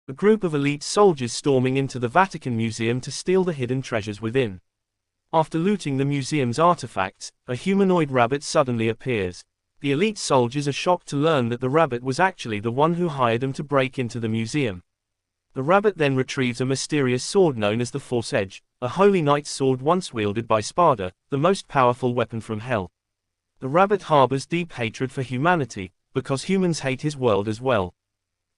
A group of elite soldiers storming into the Vatican Museum to steal the hidden treasures within. After looting the museum's artifacts, a humanoid rabbit suddenly appears. The elite soldiers are shocked to learn that the rabbit was actually the one who hired them to break into the museum. The rabbit then retrieves a mysterious sword known as the Force Edge, a holy knight's sword once wielded by Sparda, the most powerful weapon from hell. The rabbit harbors deep hatred for humanity, because humans hate his world as well.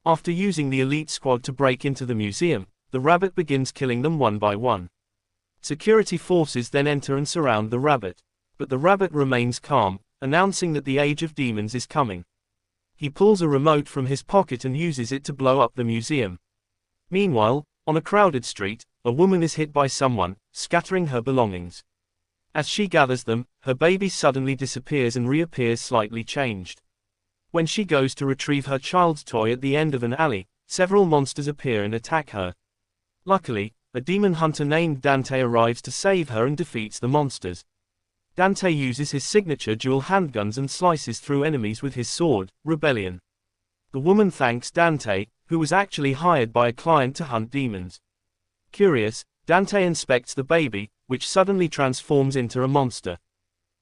After using the elite squad to break into the museum, the rabbit begins killing them one by one. Security forces then enter and surround the rabbit. But the rabbit remains calm, announcing that the age of demons is coming. He pulls a remote from his pocket and uses it to blow up the museum. Meanwhile, on a crowded street, a woman is hit by someone, scattering her belongings. As she gathers them, her baby suddenly disappears and reappears slightly changed. When she goes to retrieve her child's toy at the end of an alley, several monsters appear and attack her. Luckily, a demon hunter named Dante arrives to save her and defeats the monsters. Dante uses his signature dual handguns and slices through enemies with his sword, Rebellion. The woman thanks Dante, who was actually hired by a client to hunt demons. Curious, Dante inspects the baby, which suddenly transforms into a monster.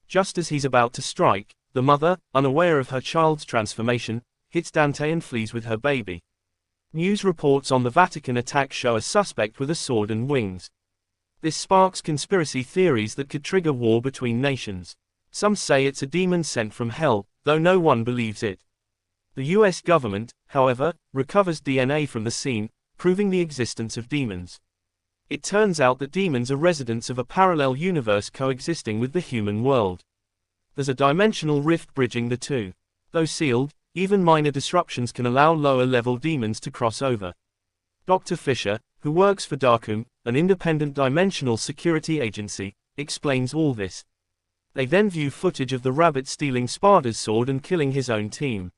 Just as he's about to strike, the mother, unaware of her child's transformation, hits Dante and flees with her baby. News reports on the Vatican attack show a suspect with a sword and wings. This sparks conspiracy theories that could trigger war between nations. Some say it's a demon sent from hell, though no one believes it. The US government, however, recovers DNA from the scene, proving the existence of demons. It turns out that demons are residents of a parallel universe coexisting with the human world. There's a dimensional rift bridging the two. Though sealed, even minor disruptions can allow lower-level demons to cross over. Dr. Fisher, who works for Darkum, an independent dimensional security agency, explains all this. They then view footage of the rabbit stealing Sparda's sword and killing his own team.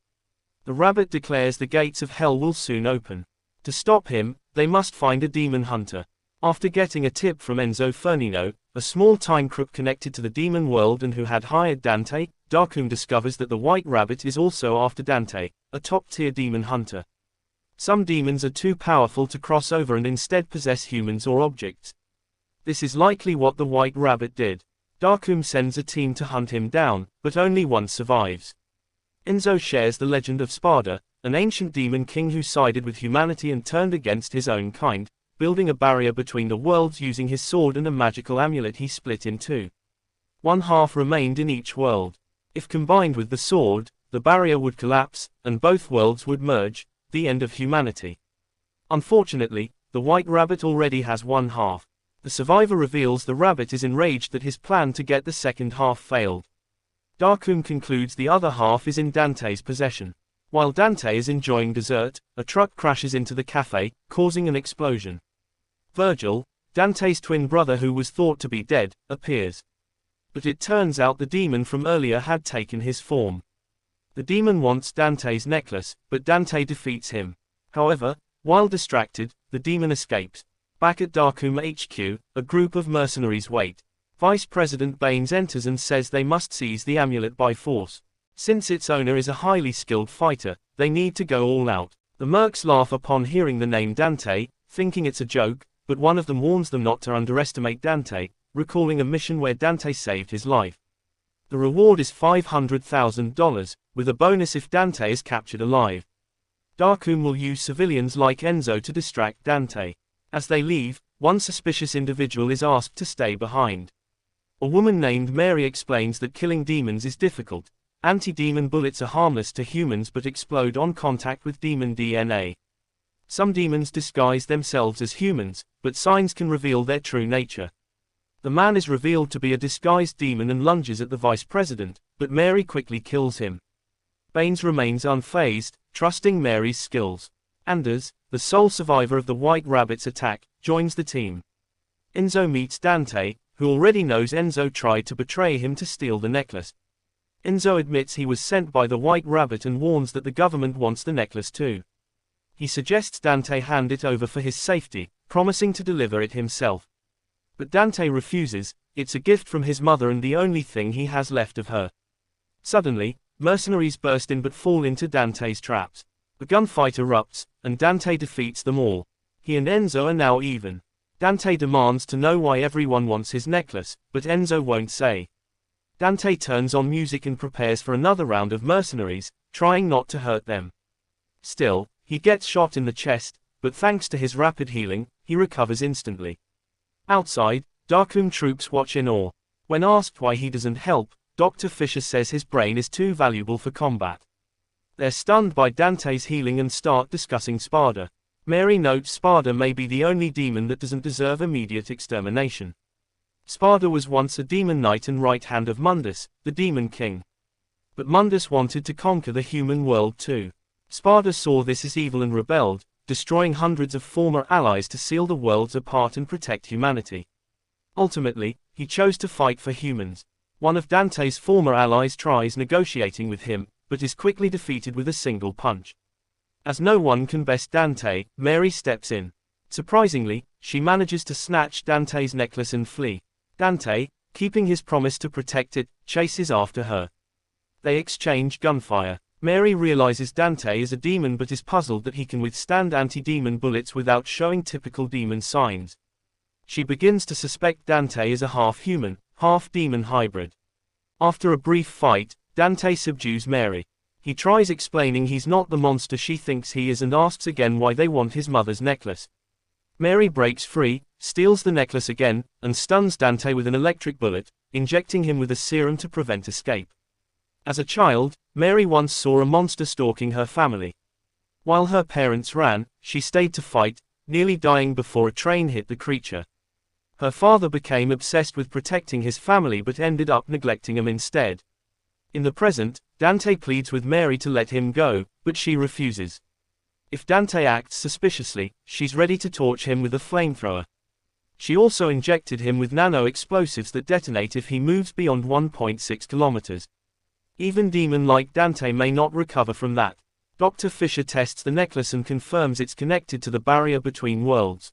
The rabbit declares the gates of hell will soon open. To stop him, they must find a demon hunter. After getting a tip from Enzo Fernino, a small-time crook connected to the demon world and who had hired Dante, Darkum discovers that the White Rabbit is also after Dante, a top-tier demon hunter. Some demons are too powerful to cross over and instead possess humans or objects. This is likely what the White Rabbit did. Darkum sends a team to hunt him down, but only one survives. Enzo shares the legend of Sparda, an ancient demon king who sided with humanity and turned against his own kind, building a barrier between the worlds using his sword and a magical amulet he split in two. One half remained in each world. If combined with the sword, the barrier would collapse, and both worlds would merge, the end of humanity. Unfortunately, the White Rabbit already has one half. The survivor reveals the rabbit is enraged that his plan to get the second half failed. Darkum concludes the other half is in Dante's possession. While Dante is enjoying dessert, a truck crashes into the cafe, causing an explosion. Virgil, Dante's twin brother who was thought to be dead, appears. But it turns out the demon from earlier had taken his form. The demon wants Dante's necklace, but Dante defeats him. However, while distracted, the demon escapes. Back at Darkum HQ, a group of mercenaries wait. Vice President Baines enters and says they must seize the amulet by force. Since its owner is a highly skilled fighter, they need to go all out. The mercs laugh upon hearing the name Dante, thinking it's a joke, but one of them warns them not to underestimate Dante, recalling a mission where Dante saved his life. The reward is $500,000, with a bonus if Dante is captured alive. Darkum will use civilians like Enzo to distract Dante. As they leave, one suspicious individual is asked to stay behind. A woman named Mary explains that killing demons is difficult. Anti-demon bullets are harmless to humans but explode on contact with demon DNA. Some demons disguise themselves as humans, but signs can reveal their true nature. The man is revealed to be a disguised demon and lunges at the vice president, but Mary quickly kills him. Baines remains unfazed, trusting Mary's skills. Anders, the sole survivor of the White Rabbit's attack, joins the team. Enzo meets Dante, who already knows Enzo tried to betray him to steal the necklace. Enzo admits he was sent by the White Rabbit and warns that the government wants the necklace too. He suggests Dante hand it over for his safety, promising to deliver it himself. But Dante refuses. It's a gift from his mother and the only thing he has left of her. Suddenly, mercenaries burst in but fall into Dante's traps. A gunfight erupts, and Dante defeats them all. He and Enzo are now even. Dante demands to know why everyone wants his necklace, but Enzo won't say. Dante turns on music and prepares for another round of mercenaries, trying not to hurt them. Still, he gets shot in the chest, but thanks to his rapid healing, he recovers instantly. Outside, Darkroom troops watch in awe. When asked why he doesn't help, Dr. Fisher says his brain is too valuable for combat. They're stunned by Dante's healing and start discussing Spada. Mary notes Spada may be the only demon that doesn't deserve immediate extermination. Spada was once a demon knight and right hand of Mundus, the demon king. But Mundus wanted to conquer the human world too. Spada saw this as evil and rebelled, destroying hundreds of former allies to seal the worlds apart and protect humanity. Ultimately, he chose to fight for humans. One of Dante's former allies tries negotiating with him, but is quickly defeated with a single punch. As no one can best Dante, Mary steps in. Surprisingly, she manages to snatch Dante's necklace and flee. Dante, keeping his promise to protect it, chases after her. They exchange gunfire. Mary realizes Dante is a demon but is puzzled that he can withstand anti-demon bullets without showing typical demon signs. She begins to suspect Dante is a half-human, half-demon hybrid. After a brief fight, Dante subdues Mary. He tries explaining he's not the monster she thinks he is and asks again why they want his mother's necklace. Mary breaks free, steals the necklace again, and stuns Dante with an electric bullet, injecting him with a serum to prevent escape. As a child, Mary once saw a monster stalking her family. While her parents ran, she stayed to fight, nearly dying before a train hit the creature. Her father became obsessed with protecting his family but ended up neglecting him instead. In the present, Dante pleads with Mary to let him go, but she refuses. If Dante acts suspiciously, she's ready to torch him with a flamethrower. She also injected him with nano-explosives that detonate if he moves beyond 1.6 kilometers. Even demon like Dante may not recover from that. Dr. Fisher tests the necklace and confirms it's connected to the barrier between worlds.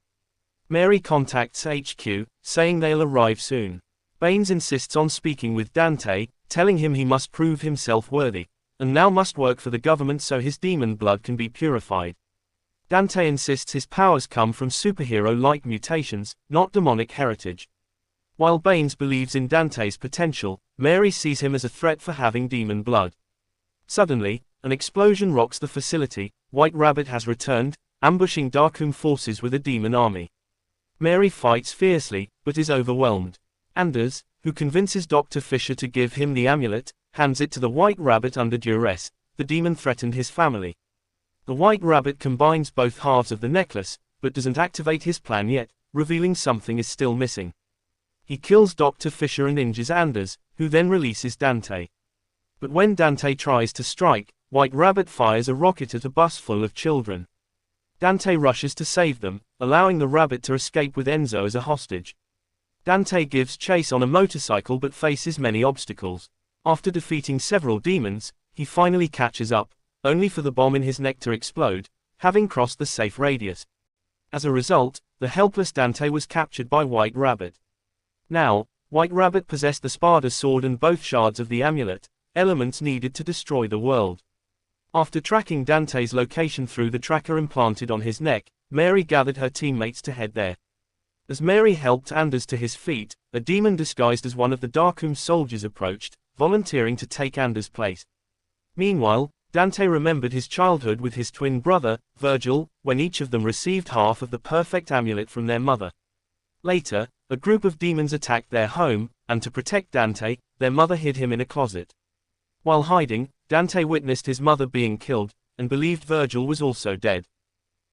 Mary contacts HQ, saying they'll arrive soon. Baines insists on speaking with Dante, telling him he must prove himself worthy, and now must work for the government so his demon blood can be purified. Dante insists his powers come from superhero-like mutations, not demonic heritage. While Baines believes in Dante's potential, Mary sees him as a threat for having demon blood. Suddenly, an explosion rocks the facility. White Rabbit has returned, ambushing Darkroom forces with a demon army. Mary fights fiercely, but is overwhelmed. Anders, who convinces Dr. Fisher to give him the amulet, hands it to the White Rabbit under duress. The demon threatened his family. The White Rabbit combines both halves of the necklace, but doesn't activate his plan yet, revealing something is still missing. He kills Dr. Fisher and injures Anders, who then releases Dante. But when Dante tries to strike, White Rabbit fires a rocket at a bus full of children. Dante rushes to save them, allowing the rabbit to escape with Enzo as a hostage. Dante gives chase on a motorcycle but faces many obstacles. After defeating several demons, he finally catches up, only for the bomb in his neck to explode, having crossed the safe radius. As a result, the helpless Dante was captured by White Rabbit. Now, White Rabbit possessed the Spada sword and both shards of the amulet, elements needed to destroy the world. After tracking Dante's location through the tracker implanted on his neck, Mary gathered her teammates to head there. As Mary helped Anders to his feet, a demon disguised as one of the Darkroom soldiers approached, volunteering to take Anders' place. Meanwhile, Dante remembered his childhood with his twin brother, Virgil, when each of them received half of the perfect amulet from their mother. Later, a group of demons attacked their home, and to protect Dante, their mother hid him in a closet. While hiding, Dante witnessed his mother being killed, and believed Virgil was also dead.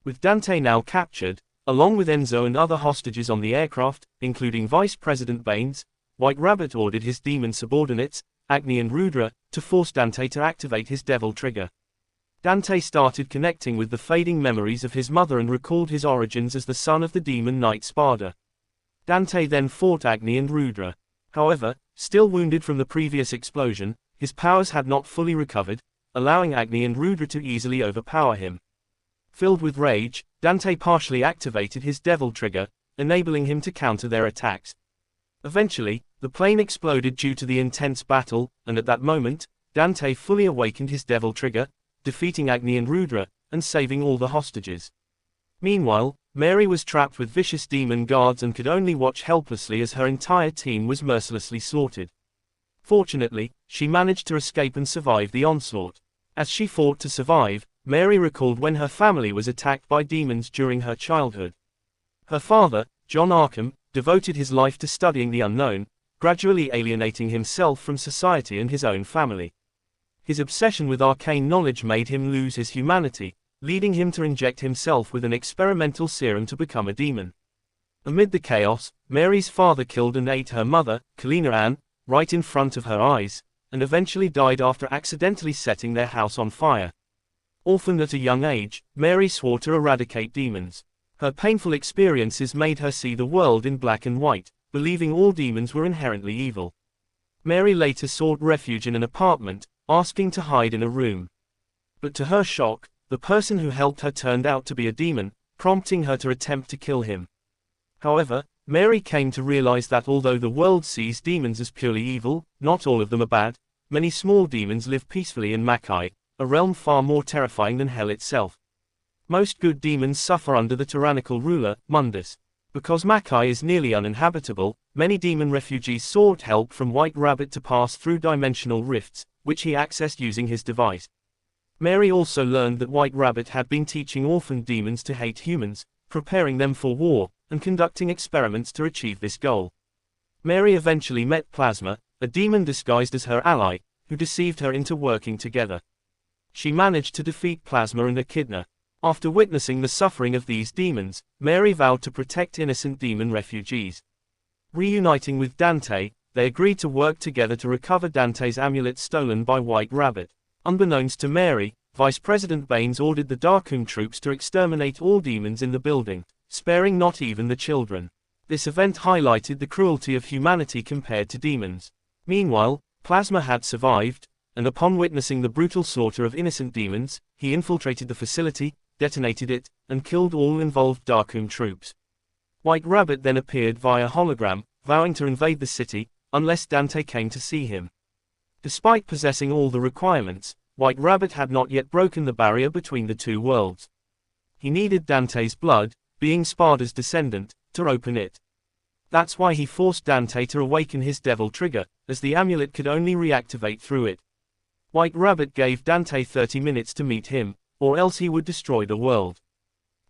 With Dante now captured, along with Enzo and other hostages on the aircraft, including Vice President Baines, White Rabbit ordered his demon subordinates, Agni and Rudra, to force Dante to activate his devil trigger. Dante started connecting with the fading memories of his mother and recalled his origins as the son of the demon knight Spada. Dante then fought Agni and Rudra. However, still wounded from the previous explosion, his powers had not fully recovered, allowing Agni and Rudra to easily overpower him. Filled with rage, Dante partially activated his devil trigger, enabling him to counter their attacks. Eventually, the plane exploded due to the intense battle, and at that moment, Dante fully awakened his devil trigger, defeating Agni and Rudra, and saving all the hostages. Meanwhile, Mary was trapped with vicious demon guards and could only watch helplessly as her entire team was mercilessly slaughtered. Fortunately, she managed to escape and survive the onslaught. As she fought to survive, Mary recalled when her family was attacked by demons during her childhood. Her father, John Arkham, devoted his life to studying the unknown, gradually alienating himself from society and his own family. His obsession with arcane knowledge made him lose his humanity, leading him to inject himself with an experimental serum to become a demon. Amid the chaos, Mary's father killed and ate her mother, Kalina Ann, right in front of her eyes, and eventually died after accidentally setting their house on fire. Orphaned at a young age, Mary swore to eradicate demons. Her painful experiences made her see the world in black and white, believing all demons were inherently evil. Mary later sought refuge in an apartment, asking to hide in a room. But to her shock, the person who helped her turned out to be a demon, prompting her to attempt to kill him. However, Mary came to realize that although the world sees demons as purely evil, not all of them are bad. Many small demons live peacefully in Makai, a realm far more terrifying than hell itself. Most good demons suffer under the tyrannical ruler, Mundus. Because Makai is nearly uninhabitable, many demon refugees sought help from White Rabbit to pass through dimensional rifts, which he accessed using his device. Mary also learned that White Rabbit had been teaching orphaned demons to hate humans, preparing them for war, and conducting experiments to achieve this goal. Mary eventually met Plasma, a demon disguised as her ally, who deceived her into working together. She managed to defeat Plasma and Echidna. After witnessing the suffering of these demons, Mary vowed to protect innocent demon refugees. Reuniting with Dante, they agreed to work together to recover Dante's amulet stolen by White Rabbit. Unbeknownst to Mary, Vice President Baines ordered the Darkroom troops to exterminate all demons in the building, sparing not even the children. This event highlighted the cruelty of humanity compared to demons. Meanwhile, Plasma had survived, and upon witnessing the brutal slaughter of innocent demons, he infiltrated the facility, detonated it, and killed all involved Darkroom troops. White Rabbit then appeared via hologram, vowing to invade the city, unless Dante came to see him. Despite possessing all the requirements, White Rabbit had not yet broken the barrier between the two worlds. He needed Dante's blood, being Sparda's descendant, to open it. That's why he forced Dante to awaken his devil trigger, as the amulet could only reactivate through it. White Rabbit gave Dante 30 minutes to meet him, or else he would destroy the world.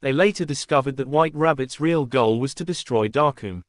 They later discovered that White Rabbit's real goal was to destroy Darkroom.